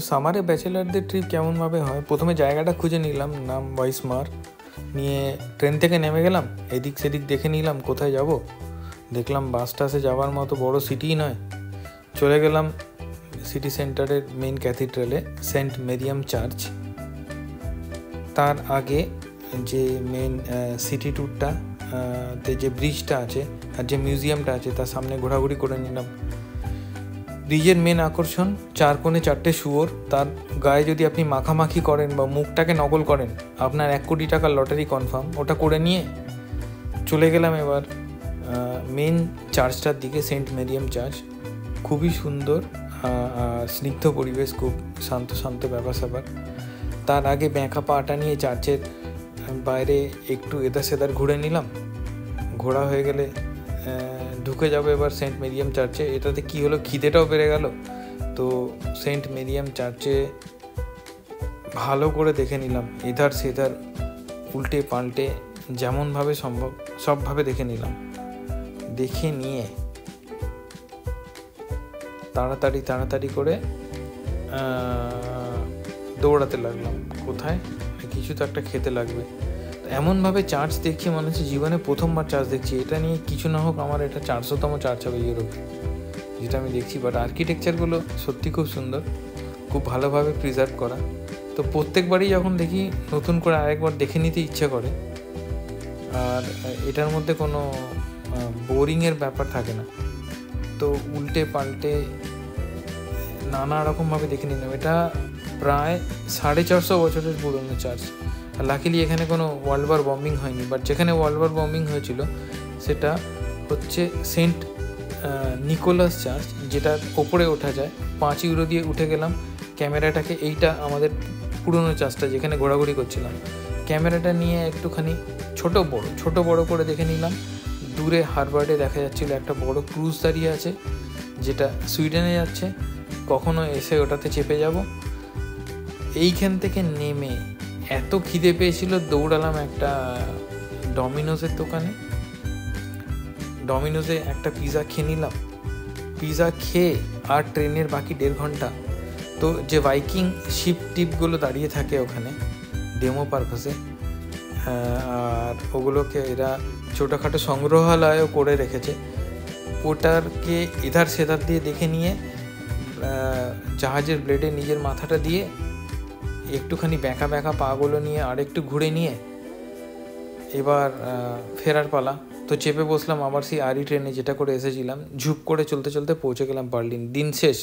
সামারে ব্যাচেলারদের trip কেমনভাবে হয়, প্রথমে জায়গাটা খুঁজে নিলাম, নাম ওয়াইসমার। নিয়ে ট্রেন থেকে নেমে গেলাম, এদিক সেদিক দেখে নিলাম কোথায় যাব। দেখলাম বাস টাসে যাওয়ার মতো বড় সিটিই নয়। চলে গেলাম সিটি সেন্টারের মেন ক্যাথিড্রালে, সেন্ট মেরিয়াম চার্চ। তার আগে যে মেন সিটি ট্যুরটা তে যে ব্রিজটা আছে আর যে মিউজিয়ামটা আছে তার সামনে ঘোরাঘুরি করে নিলাম। ব্রিজের মেন আকর্ষণ 4 কোণে 4টে শুয়োর। তার গায়ে যদি আপনি মাখামাখি করেন বা মুখটাকে নকল করেন, আপনার 1 কোটি টাকার লটারি কনফার্ম। ওটা করে নিয়ে চলে গেলাম এবার মেন চার্চটার দিকে, সেন্ট মেরিয়াম চার্চ। খুবই সুন্দর, স্নিগ্ধ পরিবেশ, খুব শান্ত শান্ত ব্যাপার স্যাপার। তার আগে ব্যাঁকা পাটা নিয়ে চার্চের বাইরে একটু এদার সেদার ঘুরে নিলাম। ঘোরা হয়ে গেলে ঢুকে যাবো এবার সেন্ট মেরিয়াম চার্চে। এটাতে কি হলো, খিদেটাও বেড়ে গেল। তো সেন্ট মেরিয়াম চার্চে ভালো করে দেখে নিলাম, এধার সেধার উল্টে পাল্টে যেমনভাবে সম্ভব সবভাবে দেখে নিলাম। দেখে নিয়ে তাড়াতাড়ি করে দৌড়াতে লাগলাম। কোথায়? কিছু তো একটা খেতে লাগবে। এমনভাবে চার্চ দেখছি মনে হচ্ছে জীবনে প্রথমবার চার্চ দেখছি। এটা নিয়ে কিছু না হোক আমার এটা 400তম চার্চ হবে ইউরোপে, যেটা আমি দেখছি। বাট আর্কিটেকচারগুলো সত্যি খুব সুন্দর, খুব ভালোভাবে প্রিজার্ভ করা। তো প্রত্যেকবারই যখন দেখি নতুন করে আরেকবার দেখে নিতে ইচ্ছে করে। আর এটার মধ্যে কোনো বোরিংয়ের ব্যাপার থাকে না। তো উল্টে পাল্টে নানা রকমভাবে দেখে নিলাম। এটা প্রায় 450 বছরের পুরনো চার্চ। আর লাকিলি এখানে কোনো ওয়ার্ল্ড ওয়ার বম্বিং হয়নি। বাট যেখানে ওয়ার্ল্ড ওয়ার বম্বিং হয়েছিল সেটা হচ্ছে সেন্ট নিকোলাস চার্চ, যেটা ওপরে ওঠা যায়। 5 ইউরো দিয়ে উঠে গেলাম ক্যামেরাটাকে। এইটা আমাদের পুরনো চার্চটা যেখানে ঘোরাঘুরি করছিলাম। ক্যামেরাটা নিয়ে একটুখানি ছোট বড় করে দেখে নিলাম। দূরে হারবার্ডে দেখা যাচ্ছিল একটা বড় ক্রুজ দাঁড়িয়ে আছে, যেটা সুইডেনে যাচ্ছে। কখনো এসে ওটাতে চেপে যাব। এইখান থেকে নেমে এত খিদে পেয়েছিল, দৌড়ালাম একটা ডমিনোজের দোকানে। ডমিনোজে একটা পিৎজা খেয়ে নিলাম। পিৎজা খেয়ে আর ট্রেনের বাকি 1.5 ঘন্টা। তো যে ভাইকিং শিপ টিপগুলো দাঁড়িয়ে থাকে ওখানে ডেমো পারপাসে, আর ওগুলোকে এরা ছোটোখাটো সংগ্রহালয়ও করে রেখেছে। ওটারকে এধার সেধার দিয়ে দেখে নিয়ে জাহাজের ব্লেডে নিজের মাথাটা দিয়ে একটুখানি ব্যাঁকা পাগুলো নিয়ে আর একটু ঘুরে নিয়ে এবার ফেরার পালা। তো চেপে বসলাম আবার সেই আরি ট্রেনে, যেটা করে এসেছিলাম। ঝুপ করে চলতে পৌঁছে গেলাম বার্লিন। দিন শেষ।